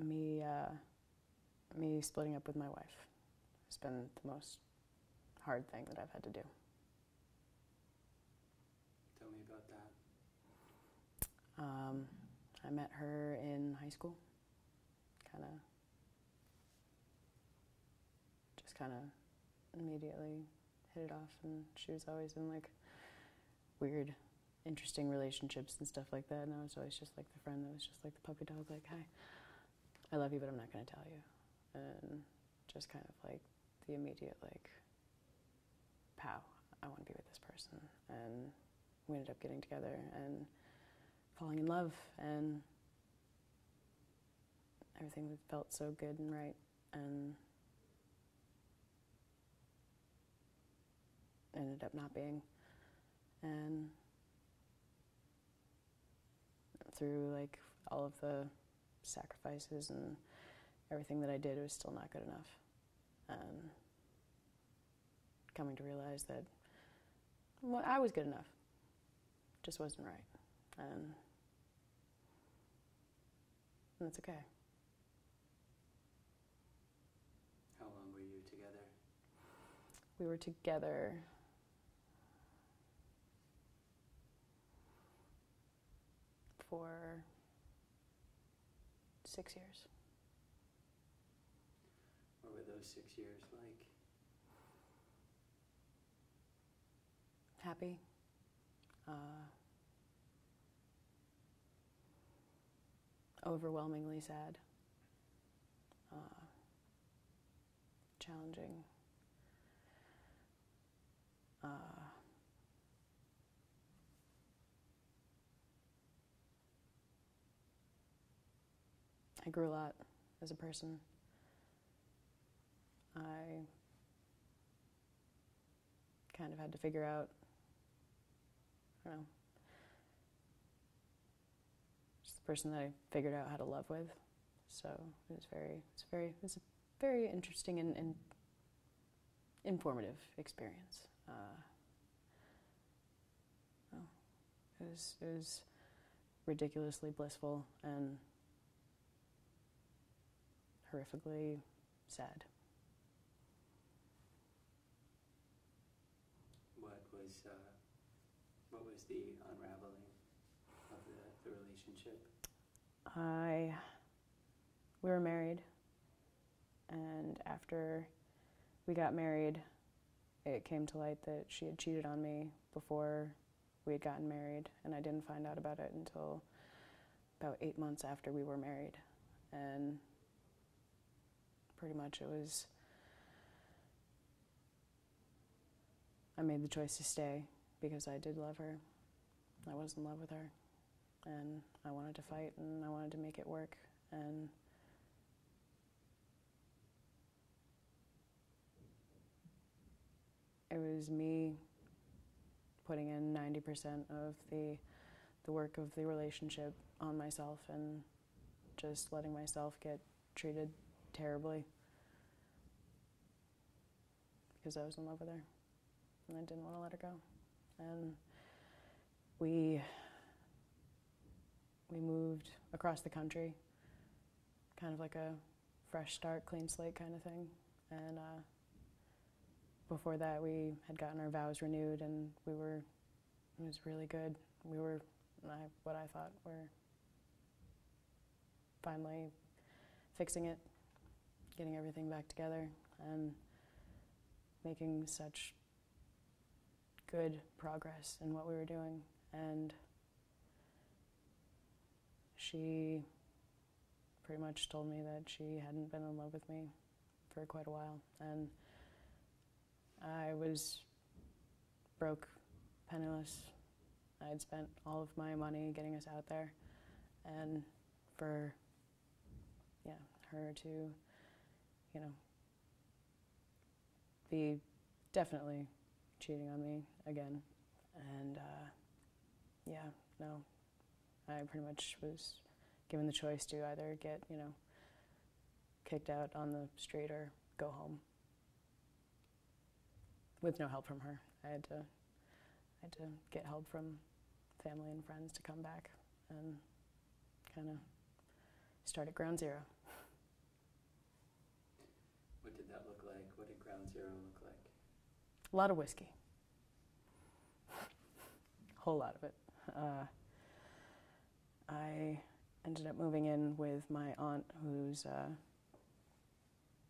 Me splitting up with my wife has been the most hard thing that I've had to do. Tell me about that. I met her in high school. Kind of immediately hit it off, and she was always in like weird, interesting relationships and stuff like that, and I was always just like the friend that was just like the puppy dog, like, hey, I love you, but I'm not going to tell you. And just kind of like the immediate like, pow, I want to be with this person. And we ended up getting together and falling in love, and everything felt so good and right, and ended up not being. And through like all of the sacrifices and everything that I did, it was still not good enough. And coming to realize that I was good enough, just wasn't right. And that's okay. How long were you together? We were together for 6 years. What were those 6 years like? Happy. Overwhelmingly sad. Challenging. I grew a lot as a person. I kind of had to figure out, I don't know, just the person that I figured out how to love with. So it was a very interesting and informative experience. It was ridiculously blissful and horrifically sad. What was the unraveling of the relationship? We were married, and after we got married, it came to light that she had cheated on me before we had gotten married, and I didn't find out about it until about 8 months after we were married. And pretty much I made the choice to stay because I did love her. I was in love with her, and I wanted to fight, and I wanted to make it work. And it was me putting in 90% of the work of the relationship on myself and just letting myself get treated terribly because I was in love with her and I didn't want to let her go. And we moved across the country, kind of like a fresh start, clean slate kind of thing. And before that, we had gotten our vows renewed, and it was really good. We were, what I thought were finally fixing it, getting everything back together, and making such good progress in what we were doing. And she pretty much told me that she hadn't been in love with me for quite a while. And I was broke, penniless. I had spent all of my money getting us out there. And for, her to, be definitely cheating on me again. And, I pretty much was given the choice to either get, kicked out on the street or go home. With no help from her. I had to get help from family and friends to come back and kind of start at ground zero. What did that look like? What did Ground Zero look like? A lot of whiskey. Whole lot of it. I ended up moving in with my aunt, whose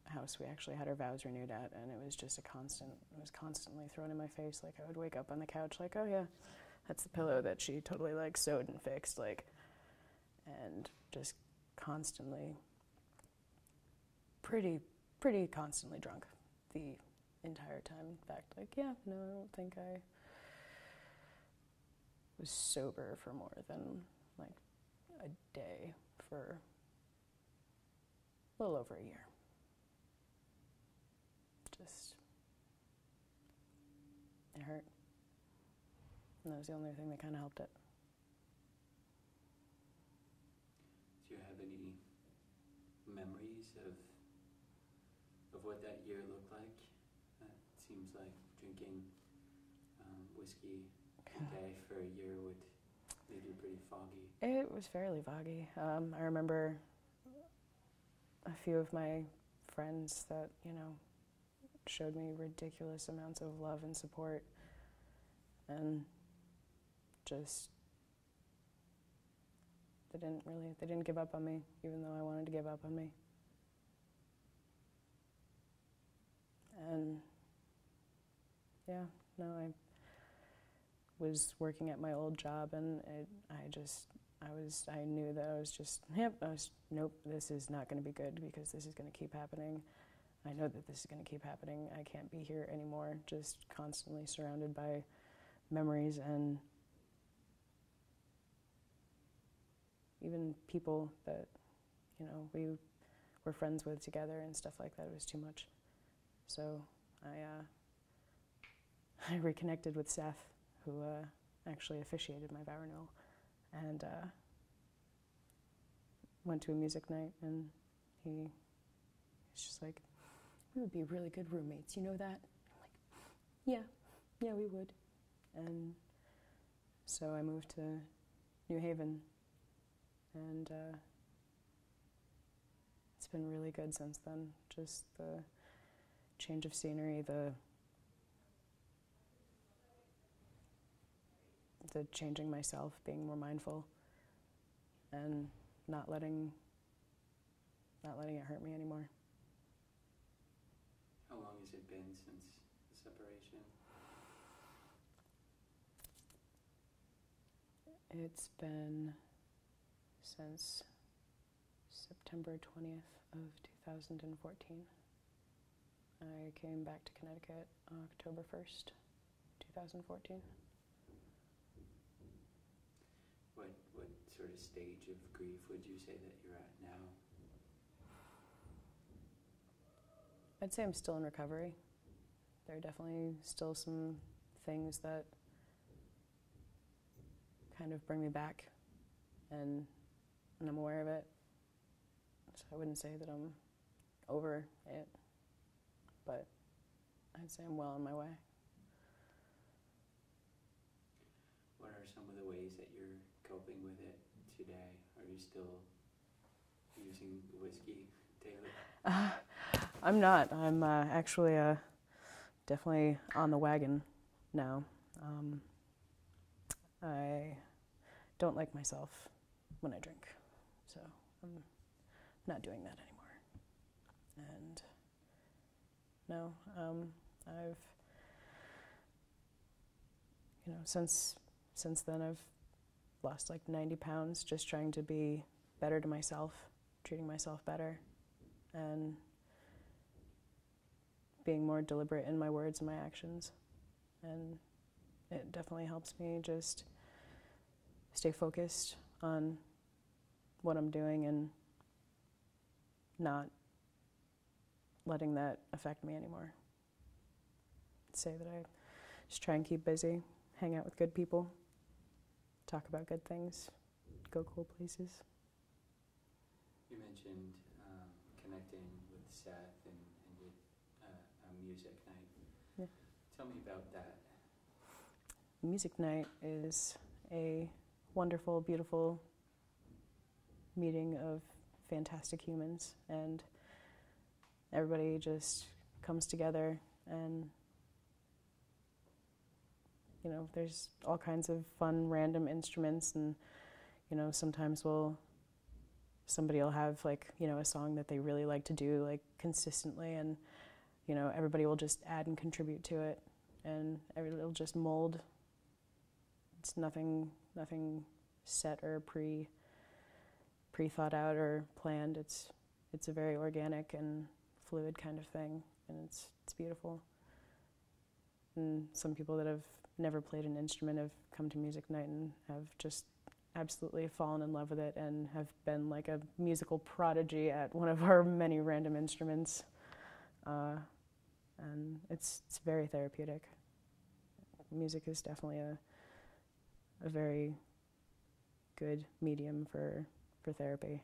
house we actually had our vows renewed at, and it was just it was constantly thrown in my face. Like, I would wake up on the couch like, oh yeah, that's the pillow that she totally like sewed and fixed, like, and just constantly, pretty constantly drunk the entire time. In fact, like, yeah, no, I don't think I was sober for more than like a day for a little over a year. Just, it hurt. And that was the only thing that kind of helped it. Do you have any memories of what that year looked like? It seems like drinking whiskey a day for a year would leave you pretty foggy. It was fairly foggy. I remember a few of my friends that, you know, showed me ridiculous amounts of love and support, and just they didn't give up on me, even though I wanted to give up on me. And yeah, no, I was working at my old job, and I knew that I was just, nope, this is not going to be good, because this is going to keep happening. I know that this is going to keep happening. I can't be here anymore, just constantly surrounded by memories and even people that, you know, we were friends with together and stuff like that. It was too much. So I reconnected with Seth, who actually officiated my vow renewal, and went to a music night, and he's just like, we would be really good roommates, you know that? I'm like, yeah, we would. And so I moved to New Haven, and it's been really good since then. Just the change of scenery, the changing myself, being more mindful, and not letting it hurt me anymore. How long has it been since the separation? It's been since September 20th of 2014. I came back to Connecticut October 1st, 2014. What sort of stage of grief would you say that you're at now? I'd say I'm still in recovery. There are definitely still some things that kind of bring me back, and I'm aware of it. So I wouldn't say that I'm over it, but I'd say I'm well on my way. What are some of the ways that you're coping with it today? Are you still using whiskey daily? I'm not. I'm actually definitely on the wagon now. I don't like myself when I drink, so I'm not doing that anymore. And no, I've, you know, since then I've lost like 90 pounds just trying to be better to myself, treating myself better, and being more deliberate in my words and my actions. And it definitely helps me just stay focused on what I'm doing and not letting that affect me anymore. Say that I just try and keep busy, hang out with good people, talk about good things, go cool places. You mentioned connecting with Seth and did a music night. Yeah. Tell me about that. Music night is a wonderful, beautiful meeting of fantastic humans, and everybody just comes together, and there's all kinds of fun random instruments, and sometimes somebody will have like a song that they really like to do like consistently, and everybody will just add and contribute to it, and it'll just mold. It's nothing set or pre thought out or planned. It's a very organic and fluid kind of thing, and it's beautiful. And some people that have never played an instrument have come to music night and have just absolutely fallen in love with it and have been like a musical prodigy at one of our many random instruments. And it's very therapeutic. Music is definitely a very good medium for therapy.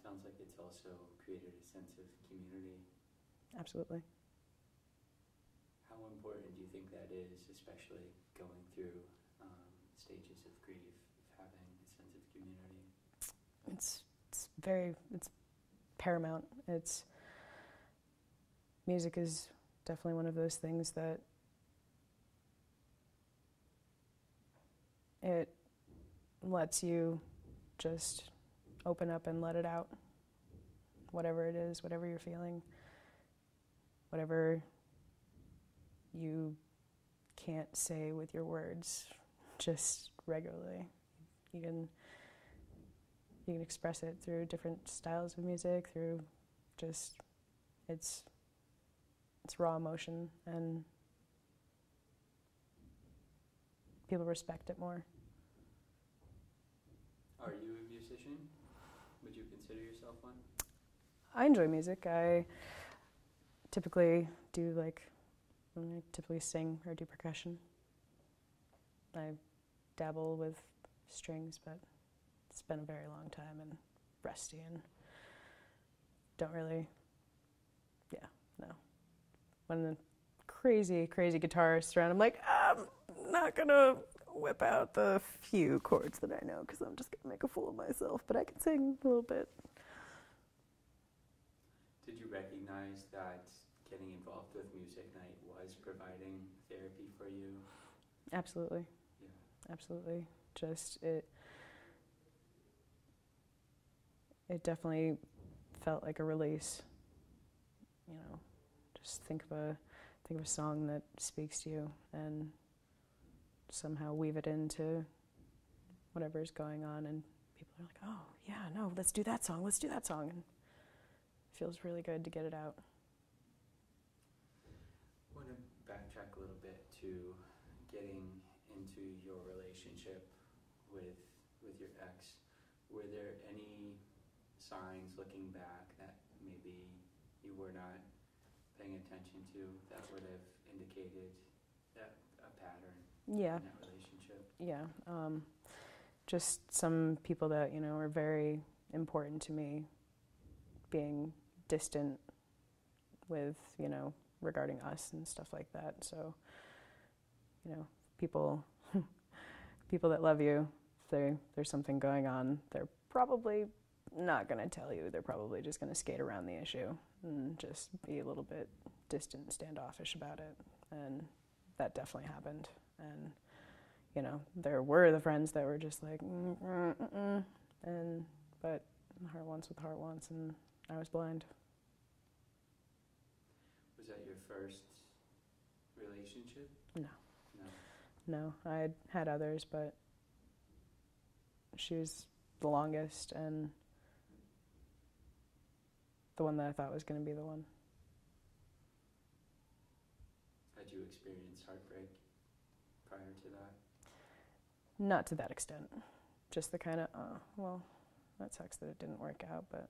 Sounds like it's also created a sense of community. Absolutely. How important do you think that is, especially going through stages of grief, having a sense of community? It's paramount. Music is definitely one of those things that it lets you just open up and let it out. Whatever it is, whatever you're feeling, whatever you can't say with your words, just regularly. You can express it through different styles of music, through just it's raw emotion, and people respect it more. Are you a musician? Would you consider yourself one? I enjoy music. I typically sing or do percussion. I dabble with strings, but it's been a very long time and rusty, and don't really, no. When the crazy guitarists around, I'm like, I'm not gonna whip out the few chords that I know because I'm just gonna make a fool of myself, but I can sing a little bit. Did you recognize that getting involved with Music Night was providing therapy for you? Absolutely. Yeah. Absolutely. Just it definitely felt like a release. Just think of a song that speaks to you and somehow weave it into whatever's going on, and people are like, oh yeah, no, let's do that song, and it feels really good to get it out. I want to backtrack a little bit to getting into your relationship with your ex. Were there any signs looking back that maybe you were not paying attention to that would have indicated a pattern in that relationship? Yeah. Just some people that, are very important to me being distant with, regarding us and stuff like that. So, people that love you, if there's something going on, they're probably not going to tell you. They're probably just going to skate around the issue and just be a little bit distant, standoffish about it. And that definitely happened. And, there were the friends that were just like, but heart wants what the heart wants, and I was blind. Was that your first relationship? No. No, I had others, but she was the longest and the one that I thought was going to be the one. Had you experienced heartbreak prior to that? Not to that extent. Just the kind of, well, that sucks that it didn't work out, but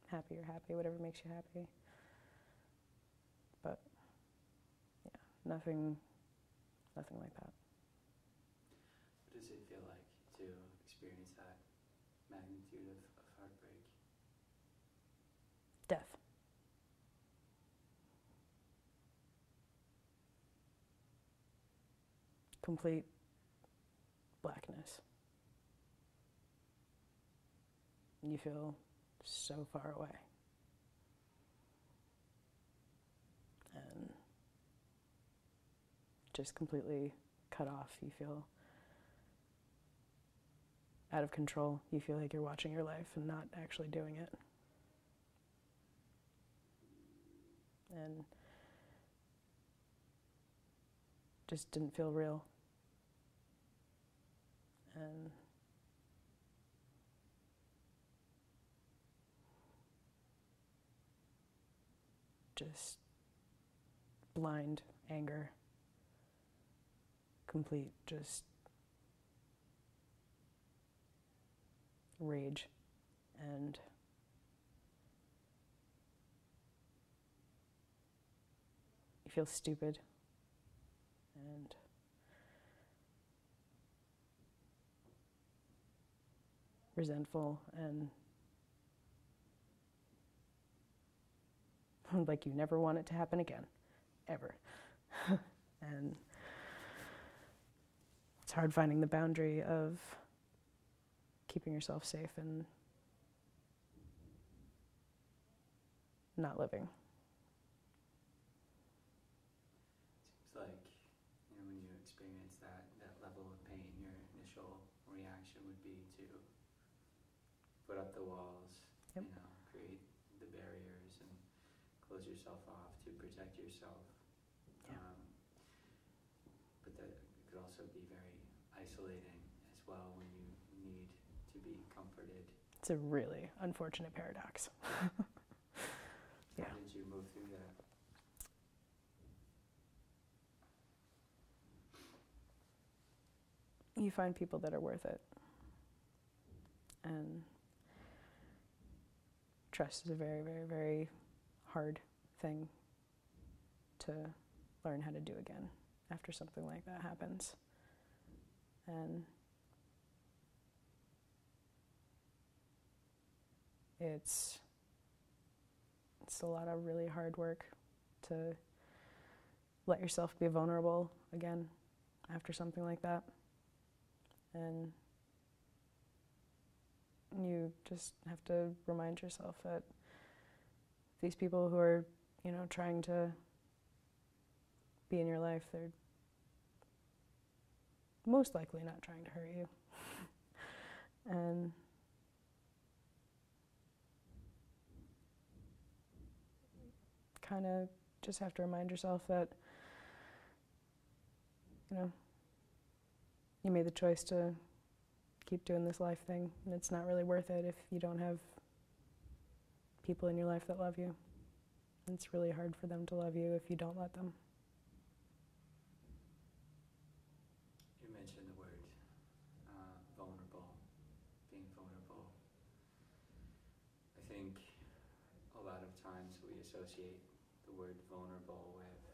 happy or happy, whatever makes you happy. But, yeah, nothing like that. What does it feel like to experience that magnitude of heartbreak? Death. Complete blackness. You feel so far away. And just completely cut off. You feel out of control. You feel like you're watching your life and not actually doing it. And just didn't feel real. And just blind anger, complete just rage, and you feel stupid and resentful and like you never want it to happen again, ever. And it's hard finding the boundary of keeping yourself safe and not living. Seems like, when you experience that level of pain, your initial reaction would be to put up the walls, Yep. create the barriers and close yourself off to protect yourself. Yeah. But that it could also be very isolating as well when you need to be comforted. It's a really unfortunate paradox. Yeah. How did you move through that? You find people that are worth it. And trust is a very, very, very hard thing to learn how to do again after something like that happens. And it's a lot of really hard work to let yourself be vulnerable again after something like that. And you just have to remind yourself that these people who are, trying to be in your life, they're most likely not trying to hurt you. And kind of just have to remind yourself that, you made the choice to keep doing this life thing, and it's not really worth it if you don't have people in your life that love you. And it's really hard for them to love you if you don't let them. You mentioned the word vulnerable, being vulnerable. I think a lot of times we associate the word vulnerable with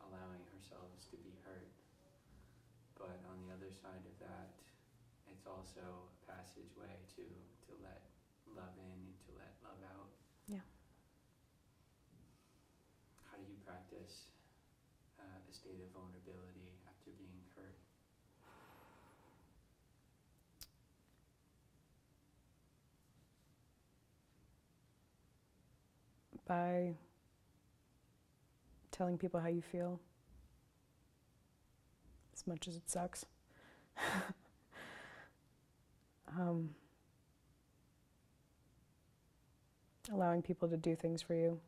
allowing ourselves to be hurt. But on the other side of that, it's also a passageway to let love in and to let love out. Yeah. How do you practice a state of vulnerability after being hurt? By telling people how you feel, as much as it sucks. Allowing people to do things for you,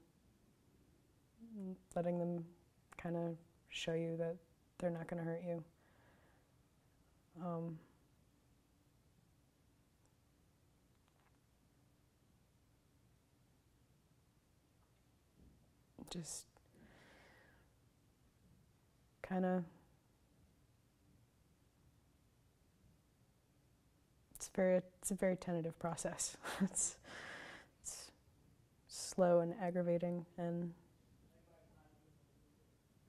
letting them kind of show you that they're not going to hurt you. Just kind of, it's a very tentative process. It's slow and aggravating and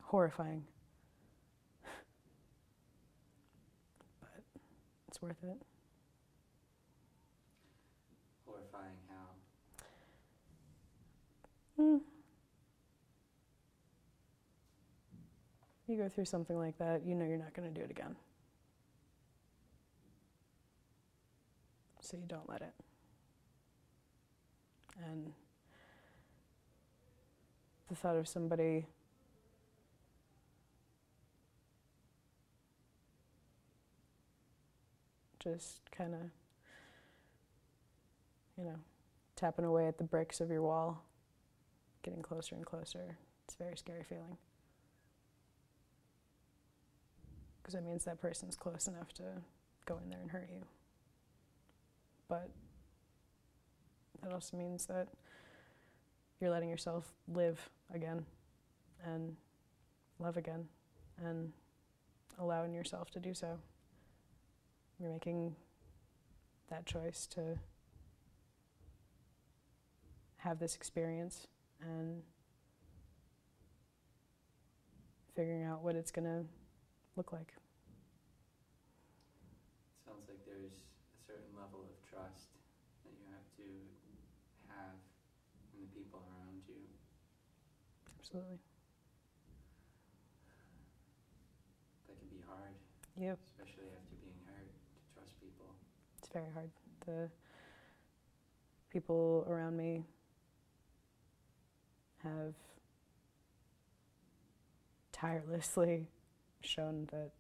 horrifying, but it's worth it. Horrifying how? You go through something like that, you're not going to do it again. So you don't let it. And the thought of somebody just kind of, tapping away at the bricks of your wall, getting closer and closer, it's a very scary feeling. Because it means that person's close enough to go in there and hurt you. But that also means that you're letting yourself live again and love again and allowing yourself to do so. You're making that choice to have this experience and figuring out what it's going to look like. Sounds like there's a certain level of trust that you have to have in the people around you. Absolutely. That can be hard. Yep. Especially after being hurt, to trust people. It's very hard. The people around me have tirelessly shown that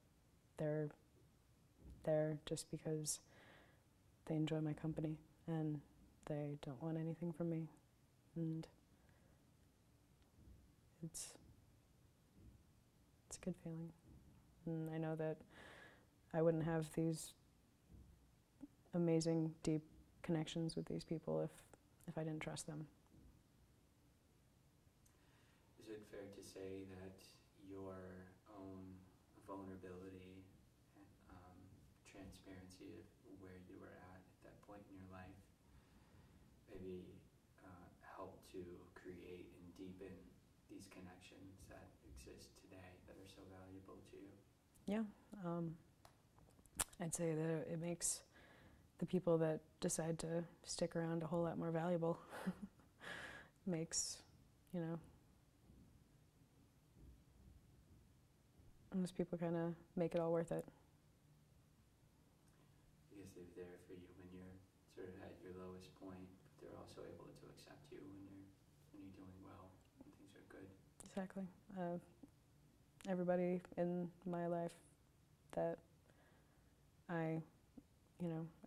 they're there just because they enjoy my company and they don't want anything from me. And it's a good feeling. And I know that I wouldn't have these amazing, deep connections with these people if I didn't trust them. Is it fair to say that your own vulnerability, transparency of where you were at that point in your life maybe helped to create and deepen these connections that exist today that are so valuable to you? Yeah. I'd say that it makes the people that decide to stick around a whole lot more valuable. Makes, those people kind of make it all worth it. Because they're there for you when you're sort of at your lowest point, but they're also able to accept you when you're doing well and things are good. Exactly. Everybody in my life that I,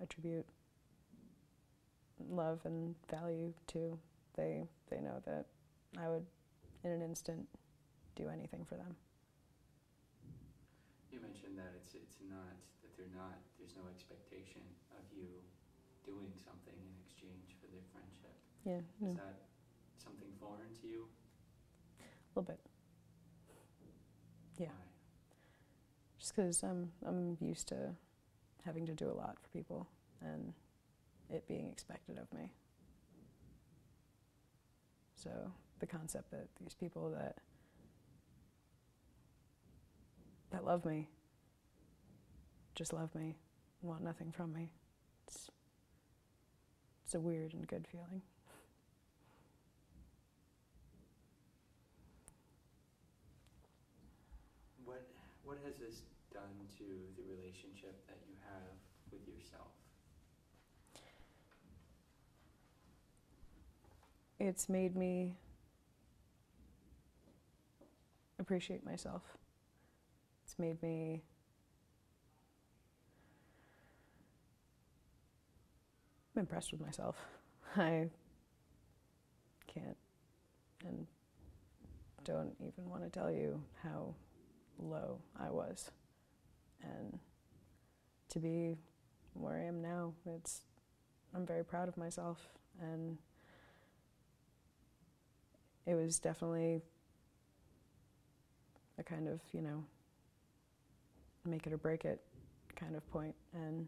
attribute love and value to, they know that I would, in an instant, do anything for them. You mentioned that it's not, that there's no expectation of you doing something in exchange for their friendship. Yeah. No. Is that something foreign to you? A little bit. Yeah. Why? Just because I'm used to having to do a lot for people and it being expected of me. So the concept that these people that love me just love me, want nothing from me, it's a weird and good feeling. What has this done to the relationship that you have with yourself? It's made me appreciate myself. It's made me I'm impressed with myself. I can't and don't even want to tell you how low I was. And to be where I am now, I'm very proud of myself. And it was definitely a kind of, make it or break it kind of point. And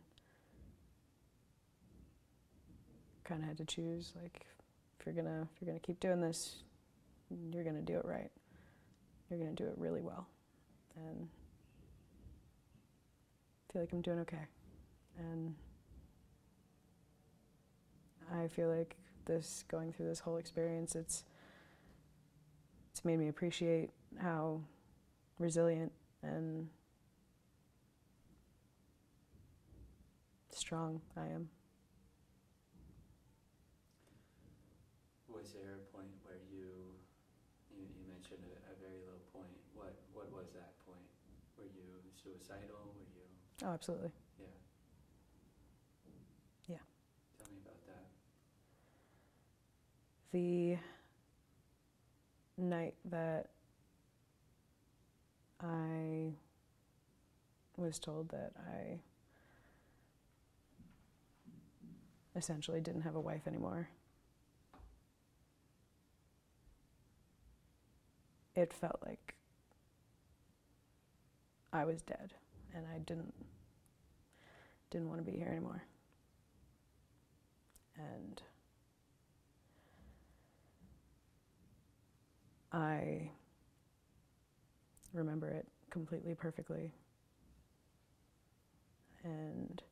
kind of had to choose, like, if you're gonna keep doing this, you're gonna do it right. You're gonna do it really well. And I feel like I'm doing okay. And I feel like going through this whole experience, it's made me appreciate how resilient and strong I am. was there a point where you mentioned a very low point. What was that point? Were you suicidal? Were you? Oh, absolutely. Yeah. Yeah. Tell me about that. The night that I was told that I essentially didn't have a wife anymore, it felt like I was dead and I didn't want to be here anymore. And I remember it completely perfectly. And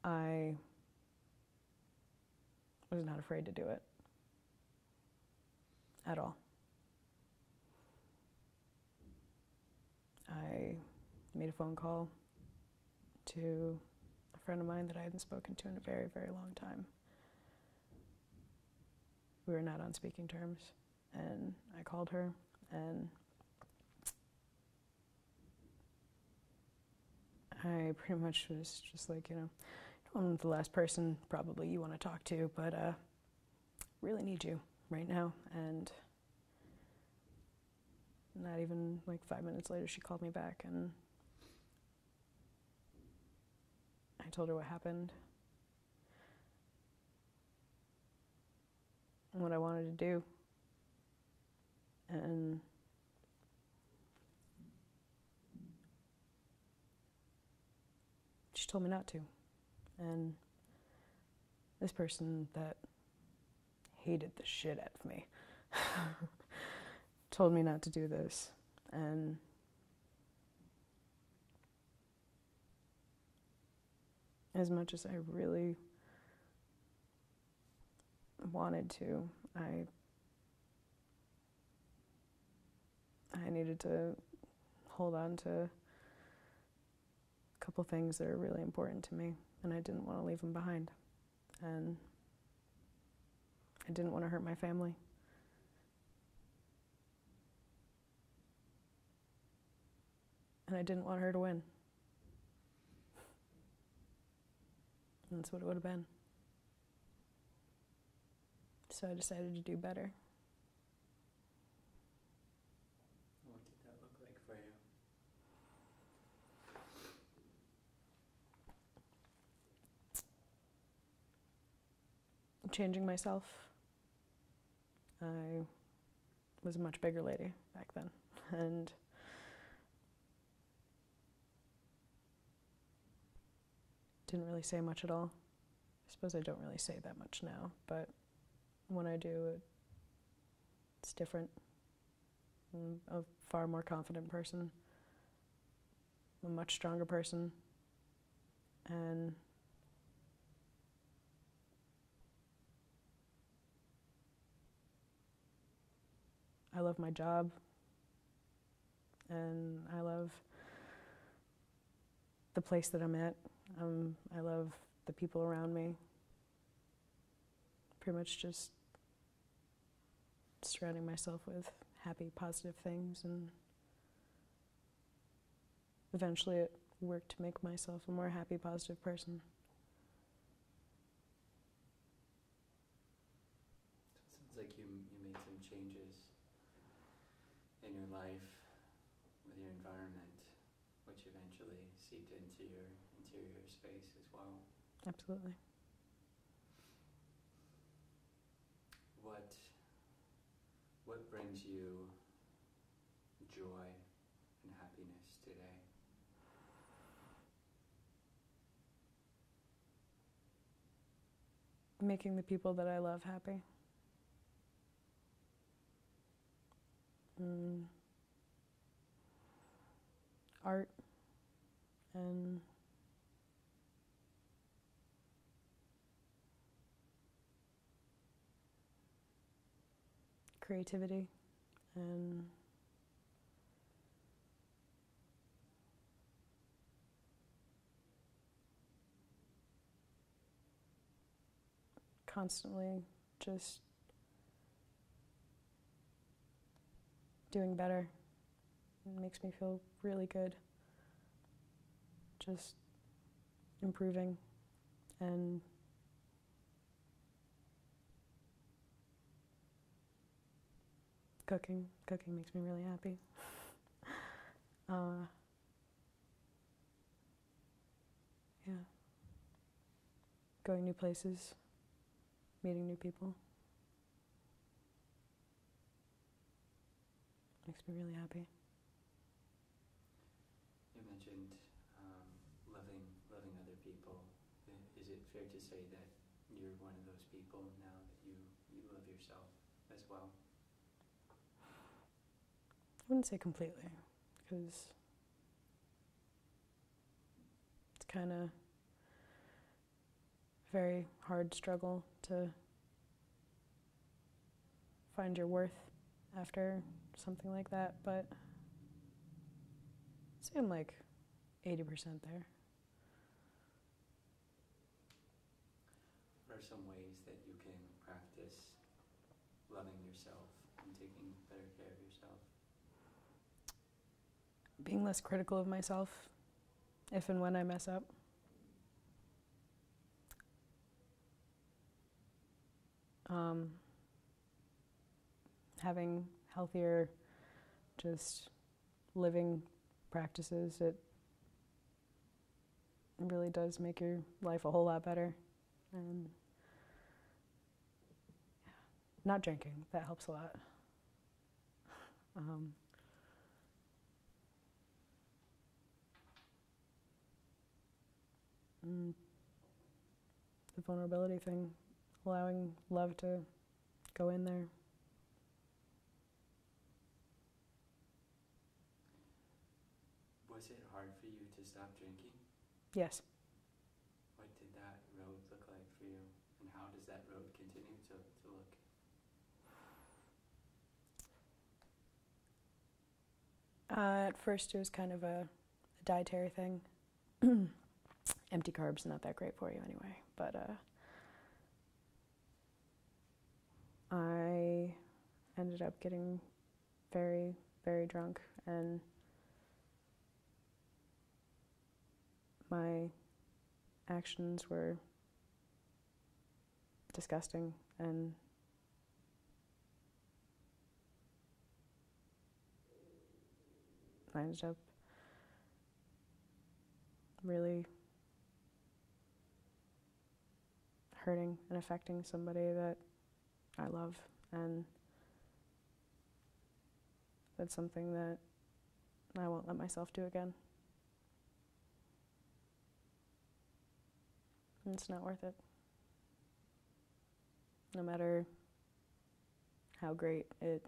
I was not afraid to do it at all. I made a phone call to a friend of mine that I hadn't spoken to in a very, very long time. We were not on speaking terms, and I called her, and I pretty much was just like, I'm the last person probably you want to talk to, but really need you right now. And not even like 5 minutes later, she called me back, and I told her what happened and what I wanted to do. And she told me not to. And this person that hated the shit out of me told me not to do this. And as much as I really wanted to, I needed to hold on to a couple things that are really important to me, and I didn't want to leave them behind. And I didn't want to hurt my family. And I didn't want her to win. And that's what it would have been. So I decided to do better. What did that look like for you? Changing myself. I was a much bigger lady back then, and didn't really say much at all. I suppose I don't really say that much now, but when I do, it's different. I'm a far more confident person, a much stronger person, and I love my job, and I love the place that I'm at. I love the people around me. Pretty much just surrounding myself with happy, positive things, and eventually it worked to make myself a more happy, positive person. So it sounds like you made some changes in your life with your environment, which eventually seeped into your interior space as well. Absolutely. What brings you joy and happiness today? Making the people that I love happy. Art and creativity and constantly just doing better. It makes me feel really good. Just improving and cooking. Cooking makes me really happy. Yeah. Going new places, meeting new people. Makes me really happy. You mentioned loving other people. Is it fair to say that you're one of those people now that you love yourself as well? I wouldn't say completely, because it's kind of a very hard struggle to find your worth after something like that, but I'd say I'm like 80% there. What are some ways that you can practice loving yourself and taking better care of yourself? Being less critical of myself if and when I mess up. Having healthier, just living practices, it really does make your life a whole lot better. And not drinking, that helps a lot. The vulnerability thing, allowing love to go in there. Was it hard for you to stop drinking? Yes. What did that road look like for you? And how does that road continue to look? At first it was kind of a dietary thing. Empty carbs, not that great for you anyway. But I ended up getting very, very drunk, and my actions were disgusting, and I ended up really hurting and affecting somebody that I love, and that's something that I won't let myself do again. And it's not worth it. No matter how great it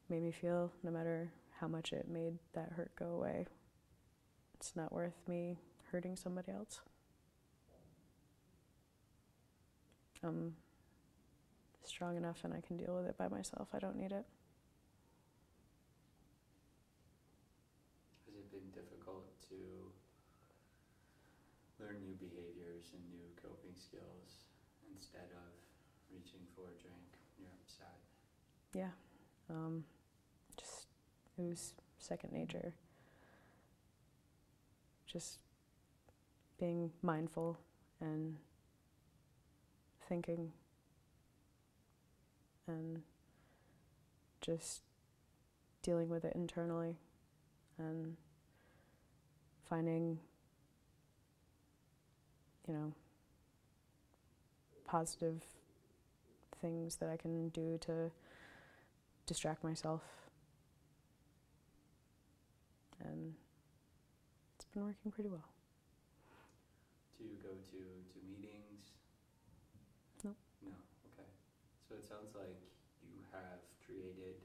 made me feel, no matter how much it made that hurt go away, it's not worth me hurting somebody else. I'm strong enough and I can deal with it by myself. I don't need it. Has it been difficult to learn new behaviors and new coping skills instead of reaching for a drink when you're upset? Yeah. It was second nature. Just being mindful and thinking and just dealing with it internally and finding, positive things that I can do to distract myself. And it's been working pretty well. Do you go to meetings? No. No, okay. So it sounds like you have created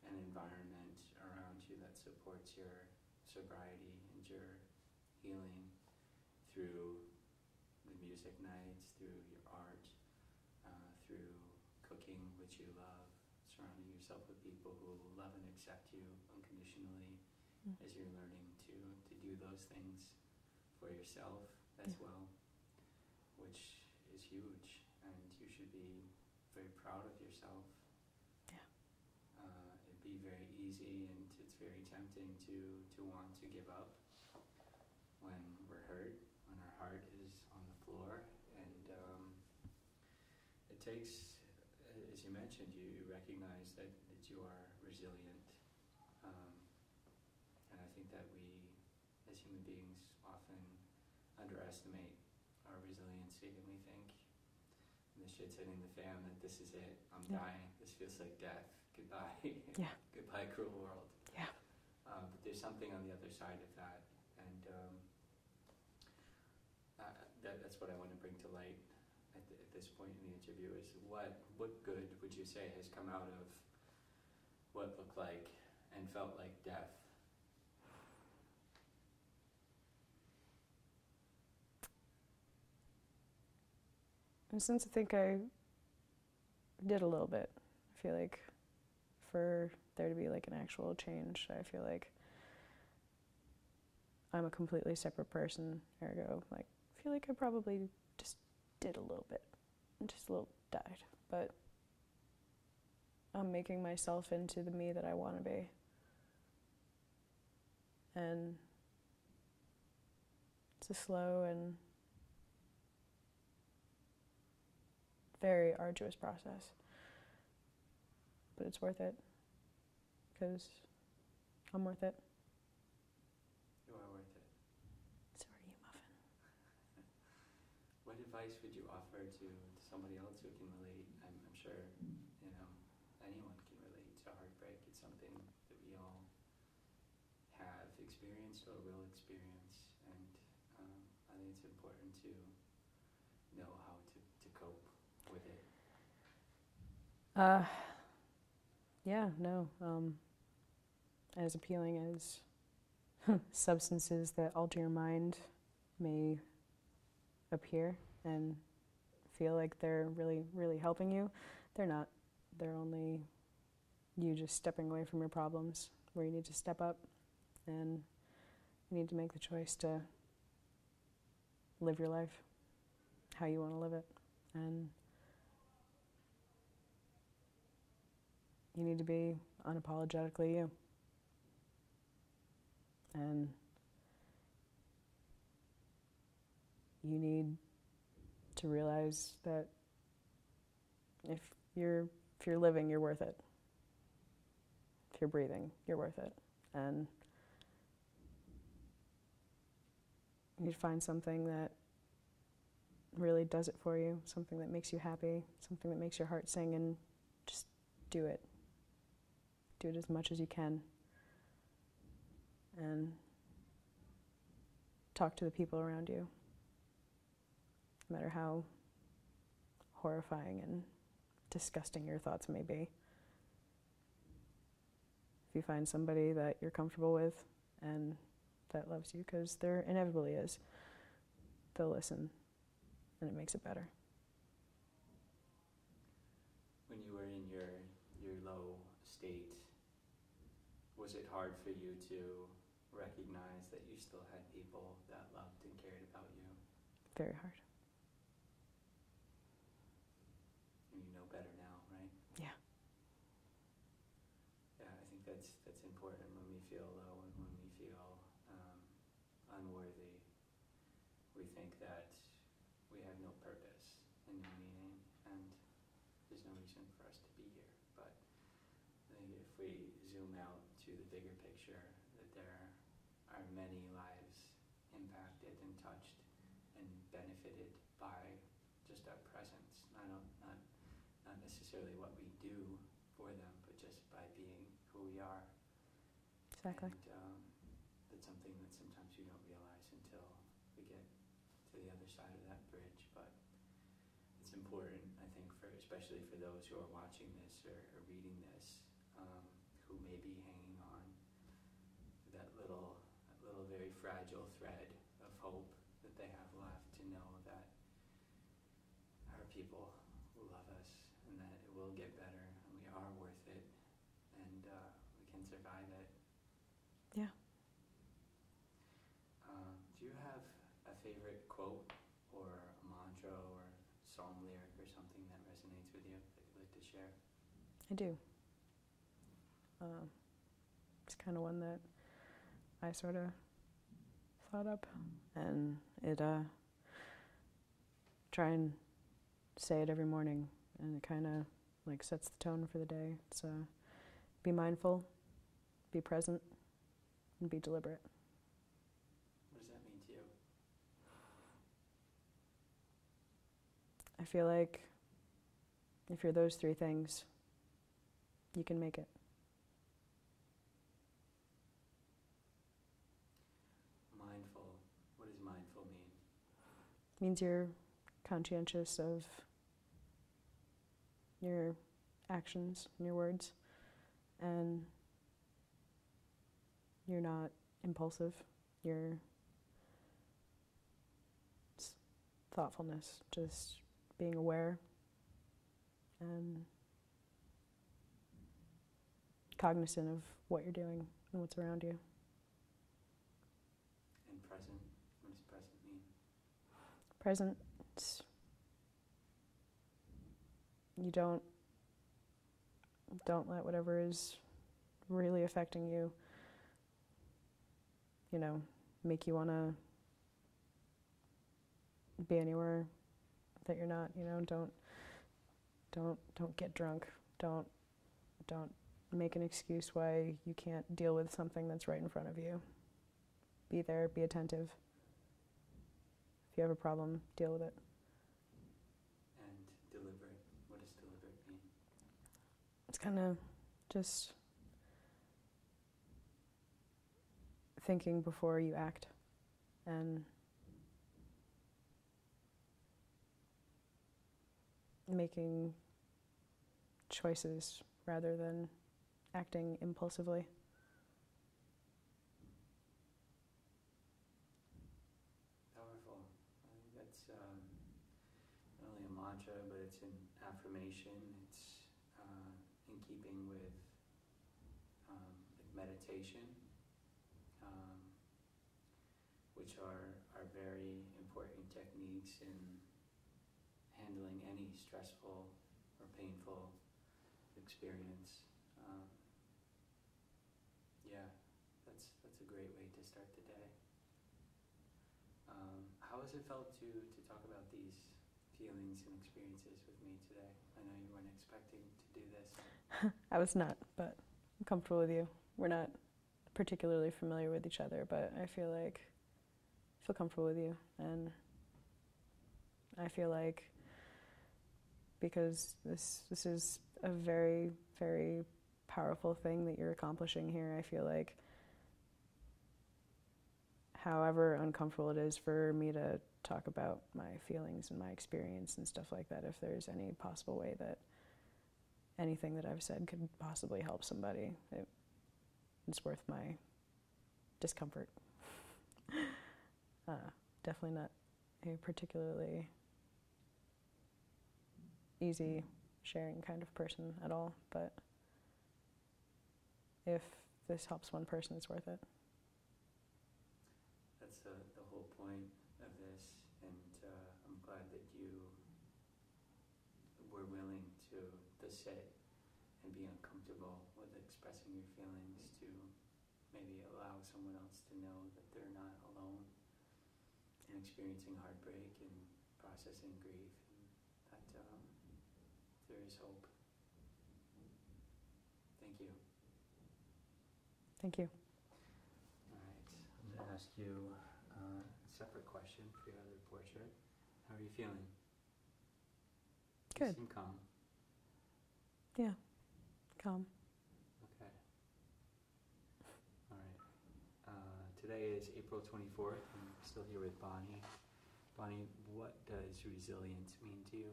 an environment around you that supports your sobriety and your healing through the music nights, through your art, through cooking, which you love, surrounding yourself with people who love and accept you unconditionally as you're learning to do those things for yourself as well, which is huge, and you should be very proud of yourself. Yeah. It'd be very easy, and it's very tempting to want to give up when we're hurt, when our heart is on the floor, and it takes, as you mentioned, you recognize that you are resilient, and I think that we, as human beings, often underestimate our resiliency, and we think, when the shit's hitting the fan, that this is it, I'm dying, this feels like death, goodbye, goodbye cruel world. Yeah. But there's something on the other side of that, and that's what I want to bring to light at this point in the interview, is what good would you say has come out of what looked like and felt like death? In a sense, I think I did a little bit. I feel like for there to be like an actual change, I feel like I'm a completely separate person, ergo, like, I feel like I probably just did a little bit, just a little died, but I'm making myself into the me that I want to be. And it's a slow and very arduous process, but it's worth it, because I'm worth it. You are worth it. So are you, Muffin. What advice would you offer to somebody else who can relate? I'm sure, anyone can relate to heartbreak. It's something that we all have experienced or will experience, and I think it's important to know how to cope with it. As appealing as substances that alter your mind may appear and feel like they're really, really helping you, they're not. They're only you just stepping away from your problems, where you need to step up and you need to make the choice to live your life how you want to live it. And you need to be unapologetically you. And you need to realize that if you're living, you're worth it. If you're breathing, you're worth it. And you need to find something that really does it for you, something that makes you happy, something that makes your heart sing, and just do it. Do it as much as you can. And talk to the people around you, no matter how horrifying and disgusting your thoughts may be. If you find somebody that you're comfortable with and that loves you, because there inevitably is, they'll listen, and it makes it better. When you were in your low state, was it hard for you to recognize that you still had people that loved and cared about you? Very hard. And you know better now, right? Yeah. Yeah, I think that's important. When we feel low and when we feel unworthy, we think that we have no purpose and no meaning, and there's no reason for us to be here. But I think if we zoom out to the bigger picture, that there are many lives impacted and touched and benefited by just our presence. Not necessarily what we do for them, but just by being who we are. Exactly. And that's something that sometimes you don't realize until we get to the other side of that bridge. But it's important, I think, especially for those who are watching this or reading this, who may be hanging on that little very fragile thread of hope that they have left, to know that there are people who love us and that it will get better and we are worth it, and we can survive it. Yeah. Do you have a favorite quote or a mantra or song lyric or something that resonates share? I do. It's kind of one that I sort of thought up, and it try and say it every morning, and it kind of like sets the tone for the day. It's be mindful, be present, and be deliberate. What does that mean to you? I feel like if you're those three things, you can make it. Mindful. What does mindful mean? It means you're conscientious of your actions and your words, and you're not impulsive. You're thoughtfulness, just being aware and cognizant of what you're doing and what's around you. And present. What does present mean? Present, you don't let whatever is really affecting you, make you want to be anywhere that you're not. Don't get drunk. Don't make an excuse why you can't deal with something that's right in front of you. Be there, be attentive. If you have a problem, deal with it. And deliberate. What does deliberate mean? It's kind of just thinking before you act, and making choices rather than acting impulsively. Powerful. I think that's not only a mantra, but it's an affirmation. It's in keeping with meditation, which are very important techniques in handling any stressful or painful experience. That's a great way to start the day. How has it felt to talk about these feelings and experiences with me today? I know you weren't expecting to do this. I was not, but I'm comfortable with you. We're not particularly familiar with each other, but I feel comfortable with you, and I feel like because this is a very, very powerful thing that you're accomplishing here, I feel like however uncomfortable it is for me to talk about my feelings and my experience and stuff like that, if there's any possible way that anything that I've said could possibly help somebody, it's worth my discomfort. Definitely not a particularly easy sharing kind of person at all, but if this helps one person, it's worth it. That's the whole point of this, and I'm glad that you were willing to sit and be uncomfortable with expressing your feelings, to maybe allow someone else to know that they're not alone in experiencing heartbreak and processing grief, and that there is hope. Thank you. Thank you. All right, I'm going to ask you a separate question for your other portrait. How are you feeling? Good. You seem calm. Yeah, calm. Okay. All right. Today is April 24th. I'm still here with Bonnie. Bonnie, what does resilience mean to you?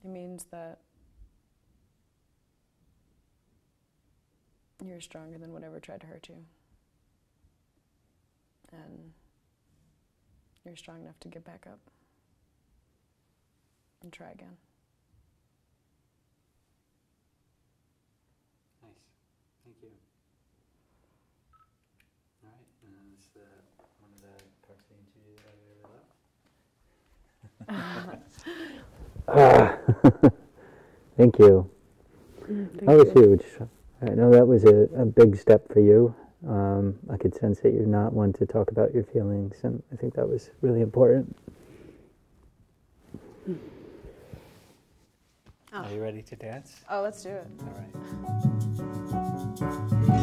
It means that you're stronger than whatever tried to hurt you. And you're strong enough to get back up and try again. Nice. Thank you. All right. And this is one of the parts of the interview that I really love. Thank you. Thank That was you. huge. I know that was a big step for you. I could sense that you're not one to talk about your feelings, and I think that was really important. Oh. Are you ready to dance? Oh, let's do it. All right.